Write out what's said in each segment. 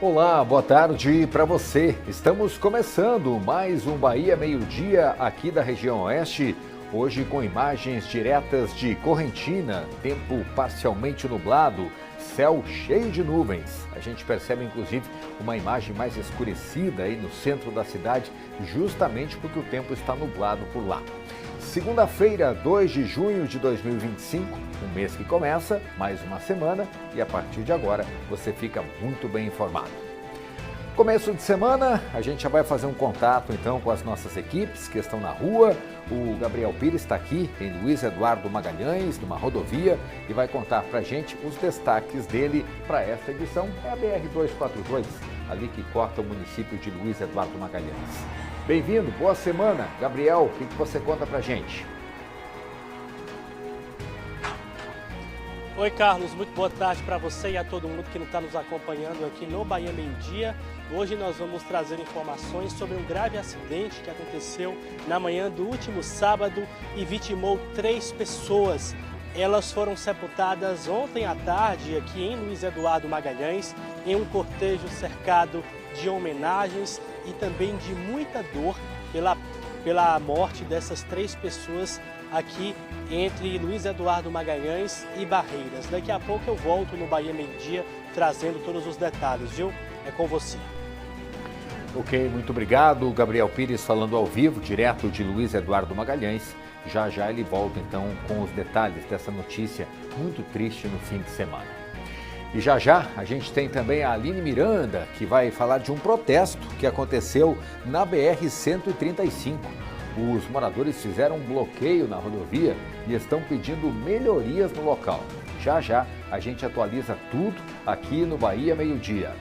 Olá, boa tarde para você. Estamos começando mais um Bahia Meio-Dia aqui da região oeste. Hoje com imagens diretas de Correntina, tempo parcialmente nublado, céu cheio de nuvens. A gente percebe inclusive uma imagem mais escurecida aí no centro da cidade, justamente porque o tempo está nublado por lá. Segunda-feira, 2 de junho de 2025, um mês que começa, mais uma semana, e a partir de agora você fica muito bem informado. Começo de semana, a gente já vai fazer um contato então com as nossas equipes que estão na rua. O Gabriel Pires está aqui em Luiz Eduardo Magalhães, numa rodovia, e vai contar para a gente os destaques dele para esta edição. É a BR-242, ali que corta o município de Luiz Eduardo Magalhães. Bem-vindo, boa semana. Gabriel, o que você conta pra gente? Oi, Carlos, muito boa tarde para você e a todo mundo que está nos acompanhando aqui no Bahia Meio-Dia. Hoje nós vamos trazer informações sobre um grave acidente que aconteceu na manhã do último sábado e vitimou 3 pessoas. Elas foram sepultadas ontem à tarde aqui em Luiz Eduardo Magalhães, em um cortejo cercado de homenagens e também de muita dor pela morte dessas 3 pessoas aqui entre Luiz Eduardo Magalhães e Barreiras. Daqui a pouco eu volto no Bahia Meio-Dia trazendo todos os detalhes, viu? É com você. Ok, muito obrigado. Gabriel Pires falando ao vivo, direto de Luiz Eduardo Magalhães. Já já ele volta então com os detalhes dessa notícia muito triste no fim de semana. E já já a gente tem também a Aline Miranda, que vai falar de um protesto que aconteceu na BR-135. Os moradores fizeram um bloqueio na rodovia e estão pedindo melhorias no local. Já já a gente atualiza tudo aqui no Bahia Meio-Dia.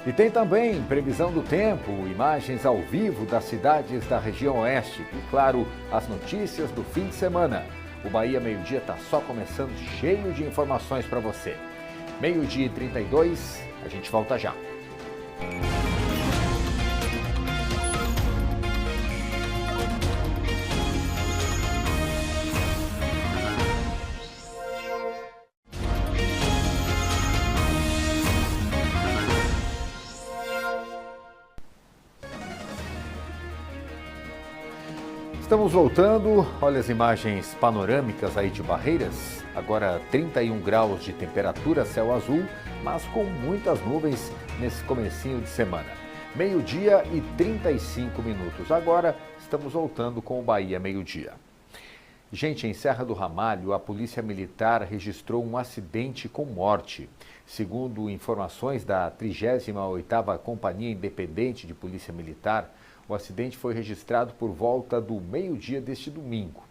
E tem também previsão do tempo, imagens ao vivo das cidades da região oeste e, claro, as notícias do fim de semana. O Bahia Meio-Dia está só começando, cheio de informações para você. Meio-dia e 32, a gente volta já. Estamos voltando, olha as imagens panorâmicas aí de Barreiras, agora 31 graus de temperatura, céu azul, mas com muitas nuvens nesse comecinho de semana. Meio-dia e 35 minutos, agora estamos voltando com o Bahia Meio-Dia. Gente, em Serra do Ramalho, a Polícia Militar registrou um acidente com morte. Segundo informações da 38ª Companhia Independente de Polícia Militar, o acidente foi registrado por volta do meio-dia deste domingo.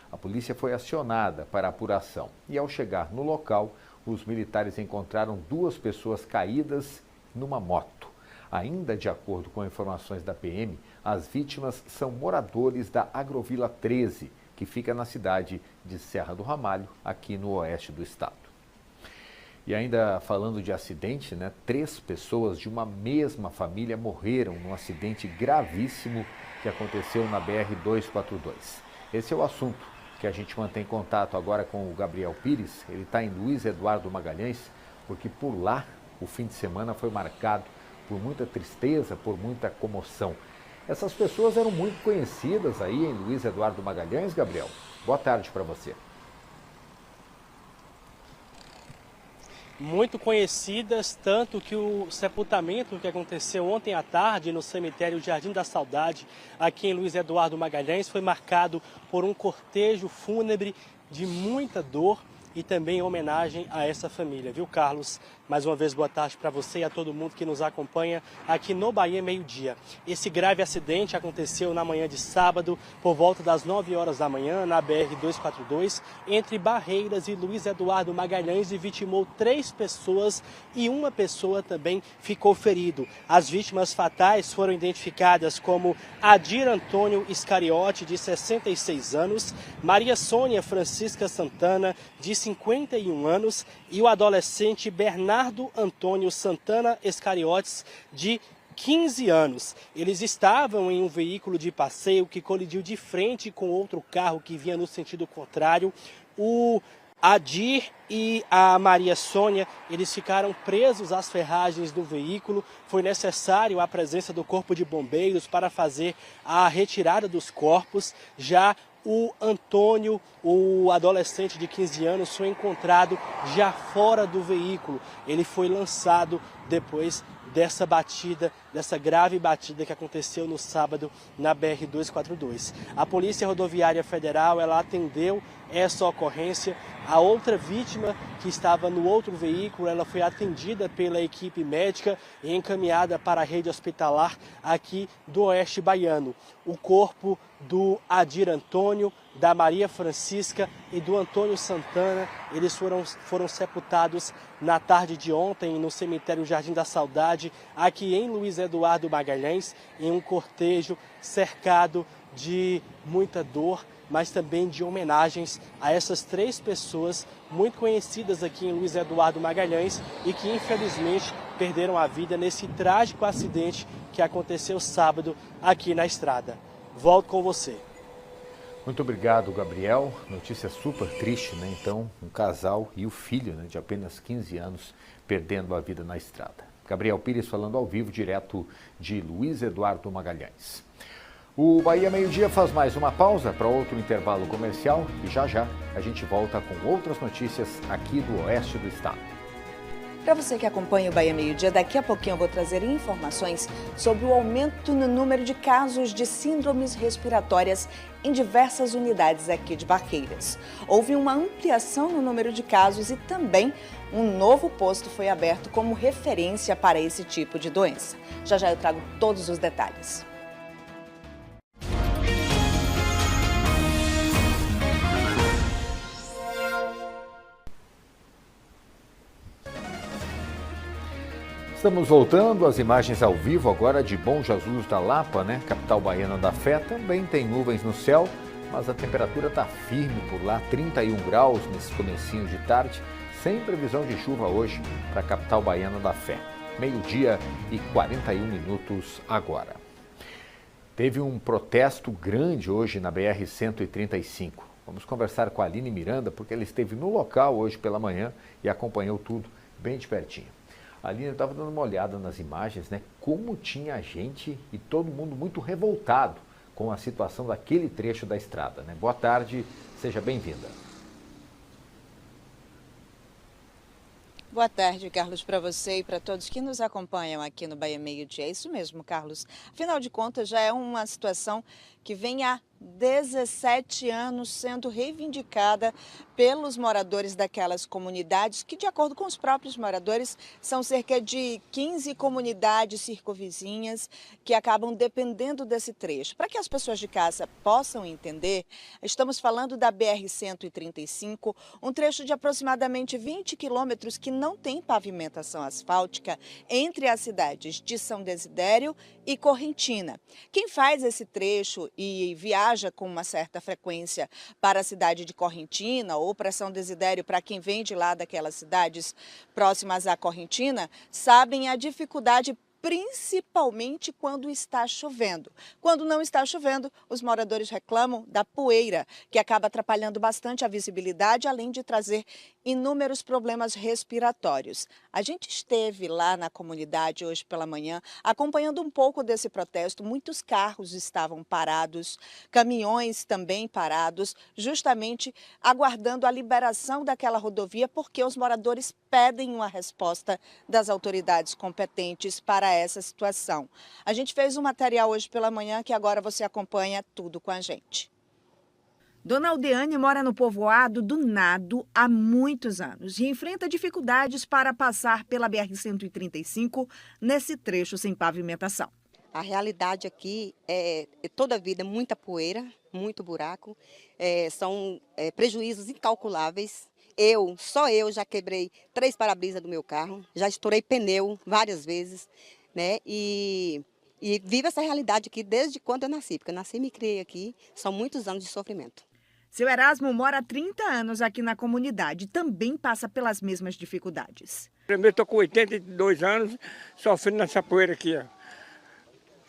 A polícia foi acionada para a apuração e, ao chegar no local, os militares encontraram 2 pessoas caídas numa moto. Ainda de acordo com informações da PM, as vítimas são moradores da Agrovila 13, que fica na cidade de Serra do Ramalho, aqui no oeste do estado. E ainda falando de acidente, 3 pessoas de uma mesma família morreram num acidente gravíssimo que aconteceu na BR-242. Esse é o assunto que a gente mantém contato agora com o Gabriel Pires. Ele está em Luiz Eduardo Magalhães, porque por lá o fim de semana foi marcado por muita tristeza, por muita comoção. Essas pessoas eram muito conhecidas aí em Luiz Eduardo Magalhães, Gabriel. Boa tarde para você. Muito conhecidas, tanto que o sepultamento que aconteceu ontem à tarde no cemitério Jardim da Saudade, aqui em Luiz Eduardo Magalhães, foi marcado por um cortejo fúnebre de muita dor e também em homenagem a essa família, viu, Carlos? Mais uma vez, boa tarde para você e a todo mundo que nos acompanha aqui no Bahia Meio-Dia. Esse grave acidente aconteceu na manhã de sábado, por volta das 9 horas da manhã, na BR-242, entre Barreiras e Luiz Eduardo Magalhães, e vitimou 3 pessoas e uma pessoa também ficou ferido. As vítimas fatais foram identificadas como Adir Antônio Iscariote, de 66 anos, Maria Sônia Francisca Santana, de 51 anos, e o adolescente Bernardo Antônio Santana Iscariotes, de 15 anos. Eles estavam em um veículo de passeio que colidiu de frente com outro carro que vinha no sentido contrário. O A Dir e a Maria Sônia, eles ficaram presos às ferragens do veículo. Foi necessário a presença do Corpo de Bombeiros para fazer a retirada dos corpos. Já o Antônio, o adolescente de 15 anos, foi encontrado já fora do veículo. Ele foi lançado depois dessa batida, dessa grave batida que aconteceu no sábado na BR-242. A Polícia Rodoviária Federal, ela atendeu essa ocorrência. A outra vítima que estava no outro veículo, ela foi atendida pela equipe médica e encaminhada para a rede hospitalar aqui do Oeste Baiano. O corpo do Adir Antônio, da Maria Francisca e do Antônio Santana, eles foram sepultados na tarde de ontem no cemitério Jardim da Saudade, aqui em Luiz Eduardo Magalhães, em um cortejo cercado de muita dor, mas também de homenagens a essas 3 pessoas muito conhecidas aqui em Luiz Eduardo Magalhães e que infelizmente perderam a vida nesse trágico acidente que aconteceu sábado aqui na estrada. Volto com você. Muito obrigado, Gabriel. Notícia super triste, né? Então, um casal e o filho, né, de apenas 15 anos perdendo a vida na estrada. Gabriel Pires falando ao vivo, direto de Luiz Eduardo Magalhães. O Bahia Meio Dia faz mais uma pausa para outro intervalo comercial e já a gente volta com outras notícias aqui do oeste do estado. Para você que acompanha o Bahia Meio Dia, daqui a pouquinho eu vou trazer informações sobre o aumento no número de casos de síndromes respiratórias em diversas unidades aqui de Barreiras. Houve uma ampliação no número de casos e também um novo posto foi aberto como referência para esse tipo de doença. Já eu trago todos os detalhes. Estamos voltando às imagens ao vivo agora de Bom Jesus da Lapa, né? Capital baiana da fé. Também tem nuvens no céu, mas a temperatura está firme por lá, 31 graus nesse comecinho de tarde, sem previsão de chuva hoje para a capital baiana da fé. 12h e 41 minutos agora. Teve um protesto grande hoje na BR-135. Vamos conversar com a Aline Miranda, porque ela esteve no local hoje pela manhã e acompanhou tudo bem de pertinho. Ali eu estava dando uma olhada nas imagens, né? Como tinha gente e todo mundo muito revoltado com a situação daquele trecho da estrada, né? Boa tarde, seja bem-vinda. Boa tarde, Carlos, para você e para todos que nos acompanham aqui no Bahia Meio Dia. É isso mesmo, Carlos. Afinal de contas, já é uma situação que vem há 17 anos sendo reivindicada pelos moradores daquelas comunidades, que de acordo com os próprios moradores, são cerca de 15 comunidades circunvizinhas que acabam dependendo desse trecho. Para que as pessoas de casa possam entender, estamos falando da BR-135, um trecho de aproximadamente 20 quilômetros que não tem pavimentação asfáltica entre as cidades de São Desidério e Correntina. Quem faz esse trecho e viaja com uma certa frequência para a cidade de Correntina ou para São Desidério, para quem vem de lá daquelas cidades próximas à Correntina, sabem a dificuldade principalmente quando está chovendo. Quando não está chovendo, os moradores reclamam da poeira, que acaba atrapalhando bastante a visibilidade, além de trazer inúmeros problemas respiratórios. A gente esteve lá na comunidade hoje pela manhã, acompanhando um pouco desse protesto. Muitos carros estavam parados, caminhões também parados, justamente aguardando a liberação daquela rodovia, porque os moradores pedem uma resposta das autoridades competentes para essa situação. A gente fez um material hoje pela manhã que agora você acompanha tudo com a gente. Dona Aldeane mora no povoado do Nado há muitos anos e enfrenta dificuldades para passar pela BR-135 nesse trecho sem pavimentação. A realidade aqui é toda a vida muita poeira, muito buraco, são prejuízos incalculáveis. Só eu já quebrei 3 para-brisas do meu carro, já estourei pneu várias vezes, né? E vivo essa realidade aqui desde quando eu nasci, porque eu nasci e me criei aqui, são muitos anos de sofrimento. Seu Erasmo mora há 30 anos aqui na comunidade e também passa pelas mesmas dificuldades. Eu estou com 82 anos sofrendo nessa poeira aqui, ó.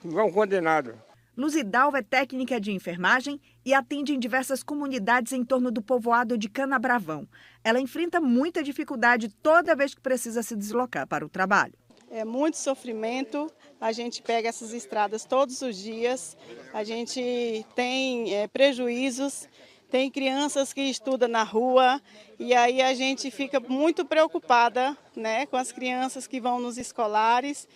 Igual um condenado. Luzidalva é técnica de enfermagem e atende em diversas comunidades em torno do povoado de Canabravão. Ela enfrenta muita dificuldade toda vez que precisa se deslocar para o trabalho. É muito sofrimento, a gente pega essas estradas todos os dias, a gente tem prejuízos, tem crianças que estudam na rua e aí a gente fica muito preocupada, né, com as crianças que vão nos escolares,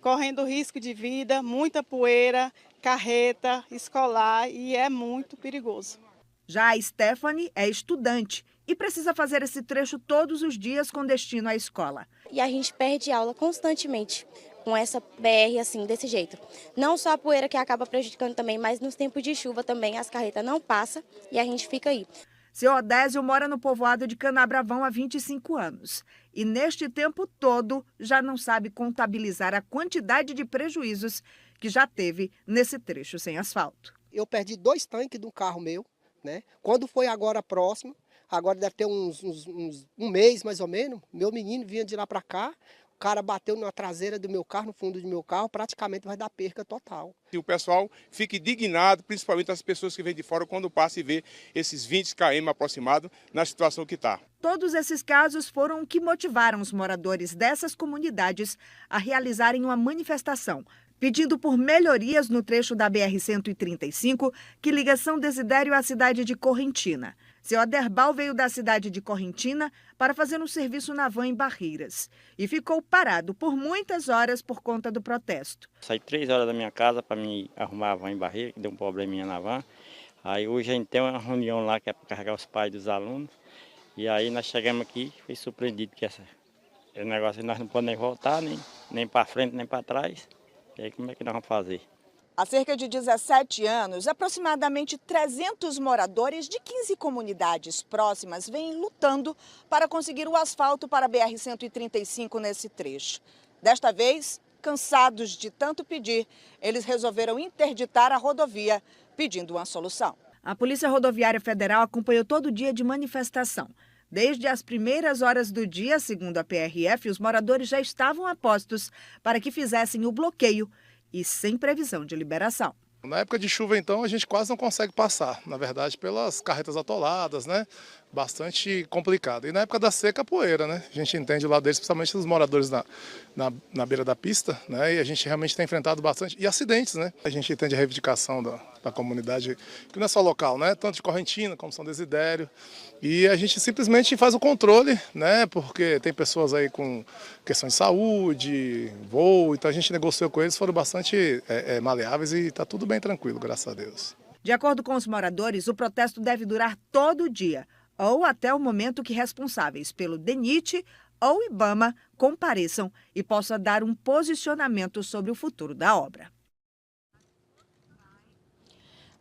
correndo risco de vida, muita poeira, carreta escolar e é muito perigoso. Já a Stephanie é estudante e precisa fazer esse trecho todos os dias com destino à escola. E a gente perde aula constantemente com essa BR assim, desse jeito. Não só a poeira que acaba prejudicando também, mas nos tempos de chuva também as carretas não passam e a gente fica aí. Seu Odésio mora no povoado de Canabravão há 25 anos e neste tempo todo já não sabe contabilizar a quantidade de prejuízos que já teve nesse trecho sem asfalto. Eu perdi 2 tanques de um carro meu, né? Quando foi agora próximo, agora deve ter um mês mais ou menos, meu menino vinha de lá para cá, o cara bateu na traseira do meu carro, no fundo do meu carro, praticamente vai dar perca total. E o pessoal fica indignado, principalmente as pessoas que vêm de fora, quando passa e vê esses 20 km aproximados na situação que está. Todos esses casos foram o que motivaram os moradores dessas comunidades a realizarem uma manifestação, pedindo por melhorias no trecho da BR-135, que liga São Desidério à cidade de Correntina. Seu Aderbal veio da cidade de Correntina para fazer um serviço na van em Barreiras e ficou parado por muitas horas por conta do protesto. Saí 3 horas da minha casa para me arrumar a van em Barreiras, que deu um probleminha na van. Aí hoje a gente tem uma reunião lá que é para carregar os pais dos alunos. E aí nós chegamos aqui e fui surpreendido que esse negócio nós não podemos voltar, nem para frente, nem para trás. E aí como é que nós vamos fazer? Há cerca de 17 anos, aproximadamente 300 moradores de 15 comunidades próximas vêm lutando para conseguir o asfalto para a BR-135 nesse trecho. Desta vez, cansados de tanto pedir, eles resolveram interditar a rodovia, pedindo uma solução. A Polícia Rodoviária Federal acompanhou todo o dia de manifestação. Desde as primeiras horas do dia, segundo a PRF, os moradores já estavam a postos para que fizessem o bloqueio e sem previsão de liberação. Na época de chuva, então, a gente quase não consegue passar, na verdade, pelas carretas atoladas, né? Bastante complicado. E na época da seca, a poeira, né? A gente entende o lado deles, principalmente os moradores na beira da pista, né? E a gente realmente tem enfrentado bastante. E acidentes, né? A gente entende a reivindicação da comunidade, que não é só local, né? Tanto de Correntina como São Desidério. E a gente simplesmente faz o controle, né? Porque tem pessoas aí com questões de saúde, voo, então a gente negociou com eles, foram bastante maleáveis e está tudo bem tranquilo, graças a Deus. De acordo com os moradores, o protesto deve durar todo o dia, ou até o momento que responsáveis pelo DENIT ou IBAMA compareçam e possam dar um posicionamento sobre o futuro da obra.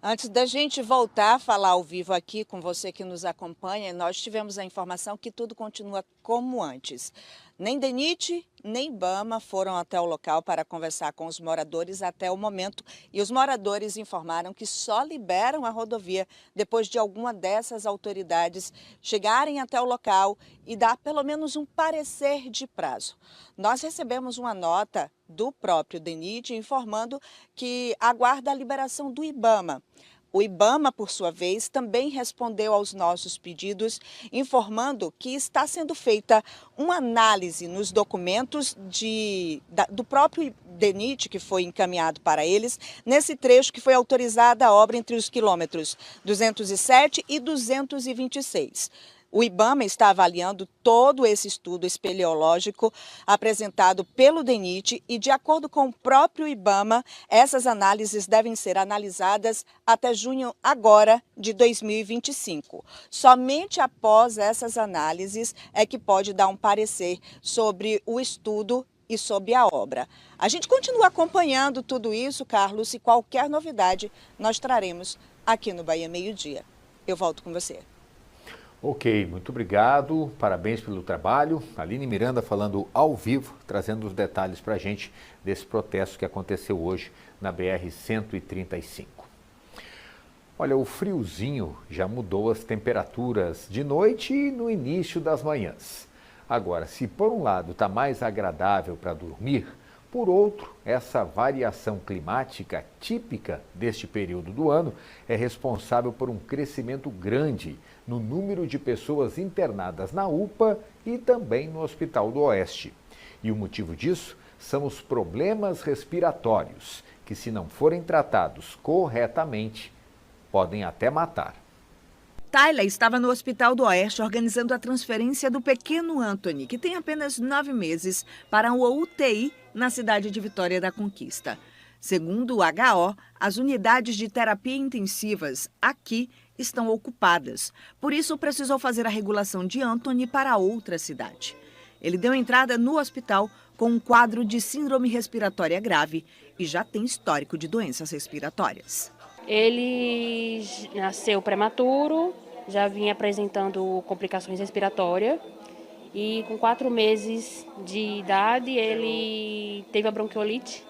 Antes da gente voltar a falar ao vivo aqui com você que nos acompanha, nós tivemos a informação que tudo continua como antes. Nem DENIT, nem IBAMA foram até o local para conversar com os moradores até o momento. E os moradores informaram que só liberam a rodovia depois de alguma dessas autoridades chegarem até o local e dar pelo menos um parecer de prazo. Nós recebemos uma nota do próprio DENIT informando que aguarda a liberação do IBAMA. O IBAMA, por sua vez, também respondeu aos nossos pedidos, informando que está sendo feita uma análise nos documentos do próprio DENIT, que foi encaminhado para eles, nesse trecho que foi autorizada a obra entre os quilômetros 207 e 226. O IBAMA está avaliando todo esse estudo espeleológico apresentado pelo DENIT e, de acordo com o próprio IBAMA, essas análises devem ser analisadas até junho agora de 2025. Somente após essas análises é que pode dar um parecer sobre o estudo e sobre a obra. A gente continua acompanhando tudo isso, Carlos, e qualquer novidade nós traremos aqui no Bahia Meio Dia. Eu volto com você. Ok, muito obrigado, parabéns pelo trabalho. Aline Miranda falando ao vivo, trazendo os detalhes para a gente desse protesto que aconteceu hoje na BR-135. Olha, o friozinho já mudou as temperaturas de noite e no início das manhãs. Agora, se por um lado está mais agradável para dormir, Por outro, essa variação climática típica deste período do ano é responsável por um crescimento grande no número de pessoas internadas na UPA e também no Hospital do Oeste. E o motivo disso são os problemas respiratórios, que, se não forem tratados corretamente, podem até matar. Tayla estava no Hospital do Oeste organizando a transferência do pequeno Anthony, que tem apenas 9 meses, para uma UTI na cidade de Vitória da Conquista. Segundo o HO, as unidades de terapia intensivas aqui estão ocupadas. Por isso, precisou fazer a regulação de Anthony para outra cidade. Ele deu entrada no hospital com um quadro de síndrome respiratória grave e já tem histórico de doenças respiratórias. Ele nasceu prematuro, já vinha apresentando complicações respiratórias e com 4 meses de idade ele teve a bronquiolite.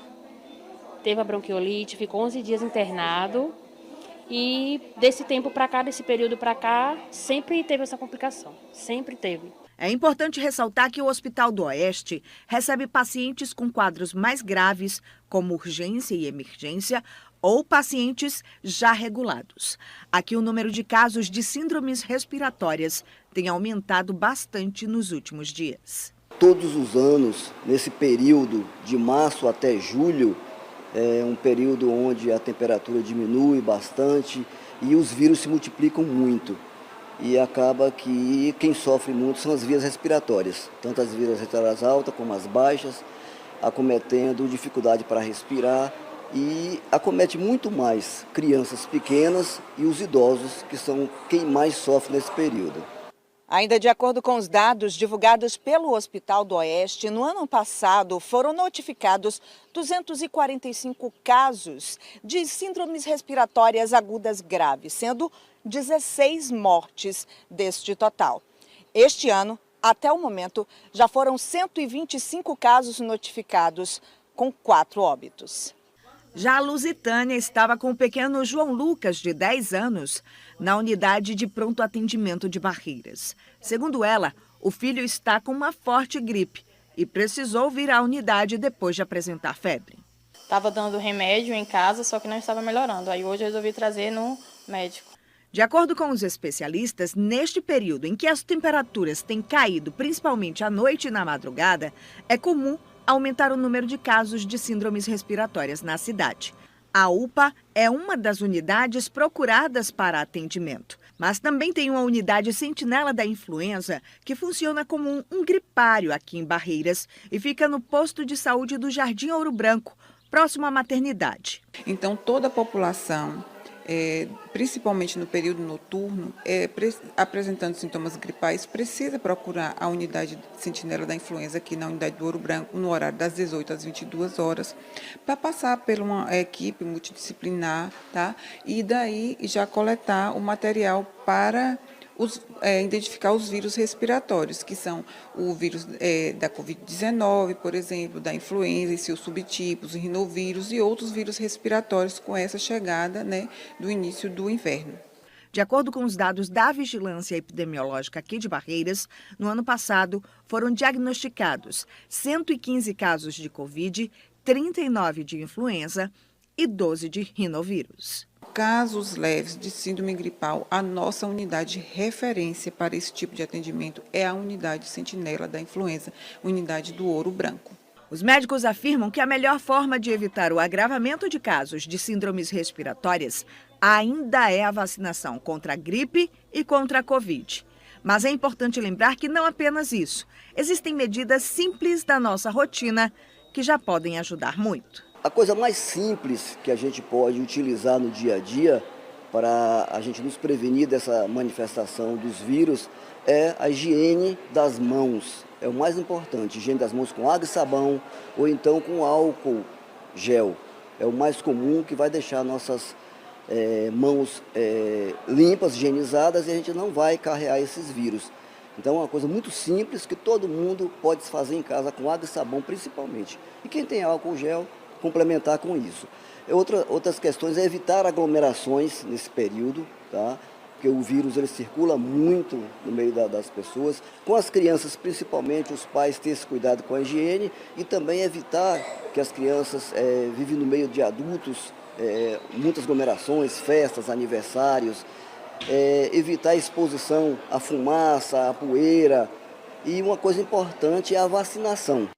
Ficou 11 dias internado e desse tempo para cá, desse período para cá, sempre teve essa complicação, sempre teve. É importante ressaltar que o Hospital do Oeste recebe pacientes com quadros mais graves, como urgência e emergência, ou pacientes já regulados. Aqui o número de casos de síndromes respiratórias tem aumentado bastante nos últimos dias. Todos os anos, nesse período de março até julho, é um período onde a temperatura diminui bastante e os vírus se multiplicam muito. E acaba que quem sofre muito são as vias respiratórias, tanto as vias respiratórias altas como as baixas, acometendo dificuldade para respirar e acomete muito mais crianças pequenas e os idosos, que são quem mais sofre nesse período. Ainda de acordo com os dados divulgados pelo Hospital do Oeste, no ano passado foram notificados 245 casos de síndromes respiratórias agudas graves, sendo 16 mortes deste total. Este ano, até o momento, já foram 125 casos notificados, com 4 óbitos. Já a Lusitânia estava com o pequeno João Lucas, de 10 anos, na unidade de pronto atendimento de Barreiras. Segundo ela, o filho está com uma forte gripe e precisou vir à unidade depois de apresentar febre. Estava dando remédio em casa, só que não estava melhorando. Aí hoje eu resolvi trazer no médico. De acordo com os especialistas, neste período em que as temperaturas têm caído, principalmente à noite e na madrugada, é comum aumentar o número de casos de síndromes respiratórias na cidade. A UPA é uma das unidades procuradas para atendimento, mas também tem uma unidade sentinela da influenza que funciona como um gripário aqui em Barreiras e fica no posto de saúde do Jardim Ouro Branco, próximo à maternidade. Então toda a população, principalmente no período noturno, apresentando sintomas gripais, precisa procurar a unidade sentinela da influenza aqui na unidade do Ouro Branco, no horário das 18 às 22 horas, para passar por uma equipe multidisciplinar, tá? E daí já coletar o material para identificar os vírus respiratórios, que são o vírus da Covid-19, por exemplo, da influenza e seus subtipos, o rinovírus e outros vírus respiratórios com essa chegada, né, do início do inverno. De acordo com os dados da Vigilância Epidemiológica aqui de Barreiras, no ano passado foram diagnosticados 115 casos de Covid, 39 de influenza e 12 de rinovírus. Casos leves de síndrome gripal, a nossa unidade de referência para esse tipo de atendimento é a unidade sentinela da influenza, unidade do Ouro Branco. Os médicos afirmam que a melhor forma de evitar o agravamento de casos de síndromes respiratórias ainda é a vacinação contra a gripe e contra a Covid. Mas é importante lembrar que não apenas isso. Existem medidas simples da nossa rotina que já podem ajudar muito. A coisa mais simples que a gente pode utilizar no dia a dia para a gente nos prevenir dessa manifestação dos vírus é a higiene das mãos. É o mais importante, higiene das mãos com água e sabão ou então com álcool gel. É o mais comum, que vai deixar nossas mãos limpas, higienizadas, e a gente não vai carregar esses vírus. Então é uma coisa muito simples que todo mundo pode fazer em casa com água e sabão principalmente. E quem tem álcool gel, complementar com isso. Outras questões é evitar aglomerações nesse período, tá? porque o vírus ele circula muito no meio das pessoas. Com as crianças, principalmente, os pais terem esse cuidado com a higiene e também evitar que as crianças vivem no meio de adultos, muitas aglomerações, festas, aniversários, evitar a exposição à fumaça, à poeira. E uma coisa importante é a vacinação.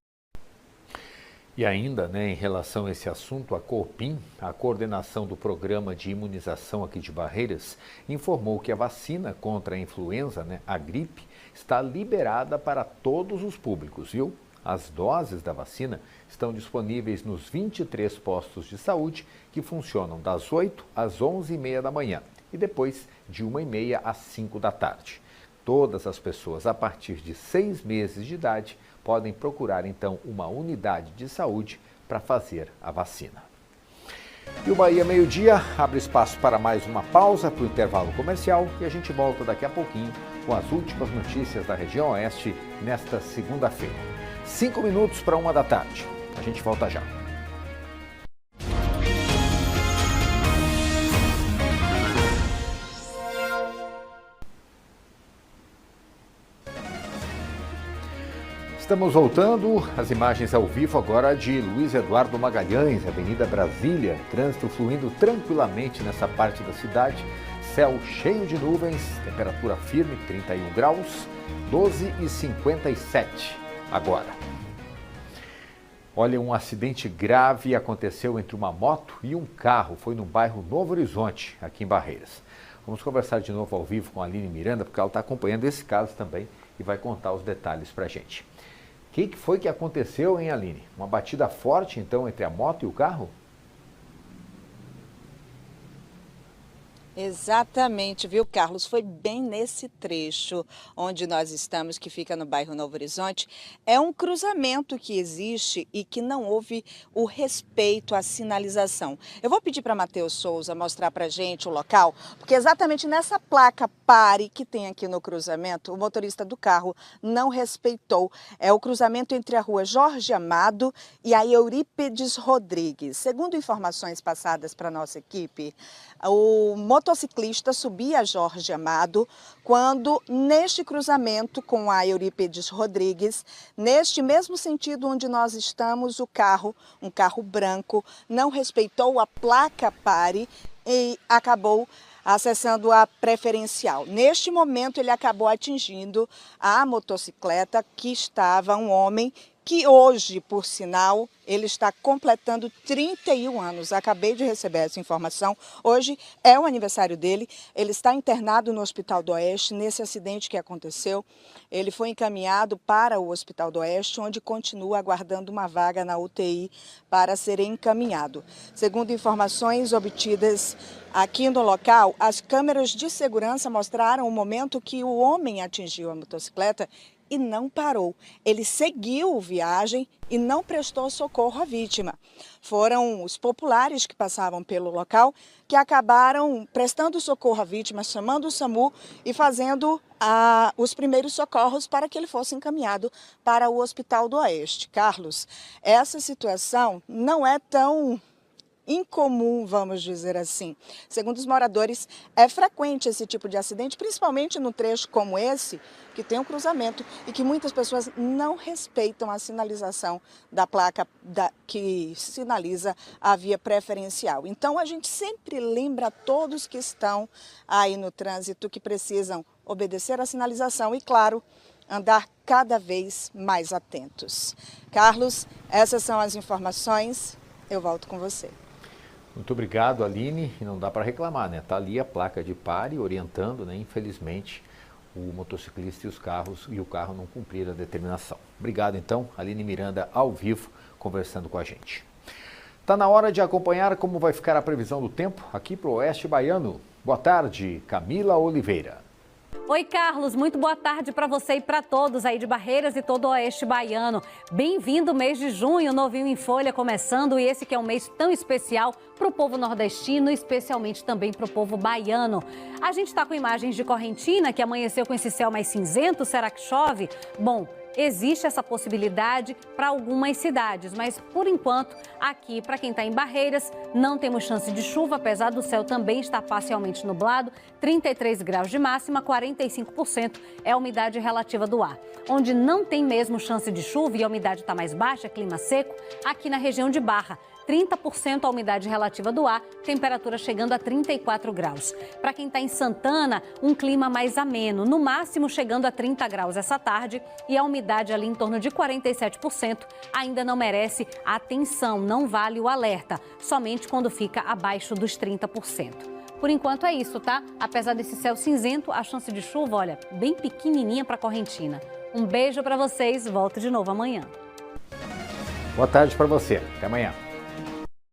E ainda, em relação a esse assunto, a Copim, a coordenação do programa de imunização aqui de Barreiras, informou que a vacina contra a influenza, a gripe, está liberada para todos os públicos, viu? As doses da vacina estão disponíveis nos 23 postos de saúde que funcionam das 8 às 11h30 da manhã e depois de 1h30 às 5 da tarde. Todas as pessoas a partir de 6 meses de idade podem procurar, então, uma unidade de saúde para fazer a vacina. E o Bahia Meio Dia abre espaço para mais uma pausa para o intervalo comercial e a gente volta daqui a pouquinho com as últimas notícias da região oeste nesta segunda-feira. 5 minutos para 1 da tarde. A gente volta já. Estamos voltando, as imagens ao vivo agora de Luiz Eduardo Magalhães, Avenida Brasília, trânsito fluindo tranquilamente nessa parte da cidade, céu cheio de nuvens, temperatura firme, 31 graus, 12h57 agora. Olha, um acidente grave aconteceu entre uma moto e um carro, foi no bairro Novo Horizonte, aqui em Barreiras. Vamos conversar de novo ao vivo com a Aline Miranda, porque ela está acompanhando esse caso também e vai contar os detalhes para a gente. O que foi que aconteceu, hein, Aline? Uma batida forte, então, entre a moto e o carro? Exatamente, viu, Carlos? Foi bem nesse trecho onde nós estamos, que fica no bairro Novo Horizonte. É um cruzamento que existe e que não houve o respeito à sinalização. Eu vou pedir para Matheus Souza mostrar para a gente o local, porque exatamente nessa placa pare que tem aqui no cruzamento, o motorista do carro não respeitou. É o cruzamento entre a rua Jorge Amado e a Eurípides Rodrigues. Segundo informações passadas para a nossa equipe, o motociclista subia a Jorge Amado quando, neste cruzamento com a Eurípides Rodrigues, neste mesmo sentido onde nós estamos, um carro branco, não respeitou a placa pare e acabou acessando a preferencial. Neste momento, ele acabou atingindo a motocicleta que estava um homem que hoje, por sinal, ele está completando 31 anos. Acabei de receber essa informação. Hoje é o aniversário dele. Ele está internado no Hospital do Oeste nesse acidente que aconteceu. Ele foi encaminhado para o Hospital do Oeste, onde continua aguardando uma vaga na UTI para ser encaminhado. Segundo informações obtidas aqui no local, as câmeras de segurança mostraram o momento que o homem atingiu a motocicleta e não parou. Ele seguiu viagem e não prestou socorro à vítima. Foram os populares que passavam pelo local que acabaram prestando socorro à vítima, chamando o SAMU e fazendo os primeiros socorros para que ele fosse encaminhado para o Hospital do Oeste. Carlos, essa situação não é tão incomum, vamos dizer assim. Segundo os moradores, é frequente esse tipo de acidente, principalmente no trecho como esse, que tem um cruzamento e que muitas pessoas não respeitam a sinalização da placa que sinaliza a via preferencial. Então, a gente sempre lembra a todos que estão aí no trânsito que precisam obedecer à sinalização e, claro, andar cada vez mais atentos. Carlos, essas são as informações. Eu volto com você. Muito obrigado, Aline. E não dá para reclamar, né? Está ali a placa de pare orientando, né? Infelizmente, o motociclista e o carro não cumpriram a determinação. Obrigado, então, Aline Miranda, ao vivo, conversando com a gente. Está na hora de acompanhar como vai ficar a previsão do tempo aqui para o Oeste Baiano. Boa tarde, Camila Oliveira. Oi, Carlos, muito boa tarde para você e para todos aí de Barreiras e todo o Oeste Baiano. Bem-vindo o mês de junho, novinho em folha começando, e esse que é um mês tão especial para o povo nordestino, especialmente também para o povo baiano. A gente está com imagens de Correntina, que amanheceu com esse céu mais cinzento, será que chove? Bom, existe essa possibilidade para algumas cidades, mas por enquanto, aqui para quem está em Barreiras, não temos chance de chuva, apesar do céu também estar parcialmente nublado, 33 graus de máxima, 45% é a umidade relativa do ar. Onde não tem mesmo chance de chuva e a umidade está mais baixa, clima seco, aqui na região de Barra. 30% a umidade relativa do ar, temperatura chegando a 34 graus. Para quem está em Santana, um clima mais ameno, no máximo chegando a 30 graus essa tarde e a umidade ali em torno de 47% ainda não merece atenção, não vale o alerta, somente quando fica abaixo dos 30%. Por enquanto é isso, tá? Apesar desse céu cinzento, a chance de chuva, olha, bem pequenininha para Correntina. Um beijo para vocês, volto de novo amanhã. Boa tarde para você, até amanhã.